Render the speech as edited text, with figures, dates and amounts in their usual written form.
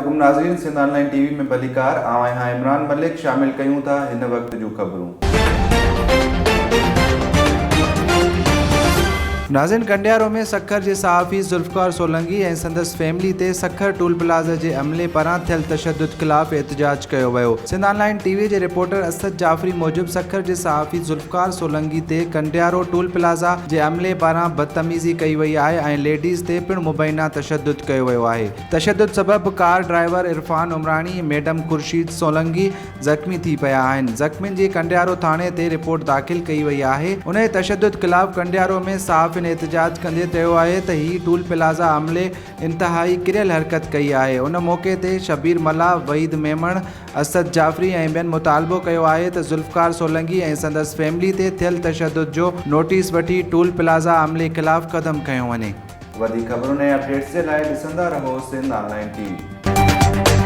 अस्सलामुअलैकुम नाज़रीन, Sindh online TV में भलीकार आवां हां इमरान मलिक। शामिल कयूं था हिन वक्त जूं ख़बरूं। नाज़रीन, कंडियारो में सखर जे सहाफ़ी ज़ुल्फ़कार सोलंकी ऐं संदसि फैमिली ते सखर टूल प्लाज़ा जे अमले पारां थियल तशद्दुद ख़िलाफ़ एहतजाज कयो वियो। सिंध ऑनलाइन टीवी जे रिपोर्टर असद जाफ़री मूजिब सखर जे सहाफ़ी ज़ुल्फ़कार सोलंकी ते कंडियारो टूल प्लाज़ा जे अमले पारां बदतमीज़ी कई वई आहे ऐं लेडीज़ ते पिणु मुबैना तशद्दुद कयो वियो आहे। तशद्दुद सबबि car driver Irfan Umrani, madam Khurshid Solanki ज़ख़्मी थी पिया आहिनि। ज़ख़्मियुनि जी कंडियारो थाणे ते रिपोर्ट दाख़िल कई वई आहे। उन तशद्दुद ख़िलाफ़ कंडियारो में सहाफ़ी एहतजाज कंदे चयो आहे त ही टूल प्लाज़ा अमले इंतहाई किरियल हरकत कई आहे। उन मौक़े ते शबीर मल्ला, वहीद मेमण, असद जाफ़री ऐं ॿियनि मुतालबो कयो आहे त ज़ुल्फ़कार सोलंकी ऐं संदसि फैमिली ते थियल तशद्दुद जो नोटिस वठी टूल प्लाज़ा अमले ख़िलाफ़ क़दम खयो वञे। वधीक ख़बरुनि ऐं अपडेट्स जे लाइ ॾिसंदा रहो सिंध ऑनलाइन टीवी।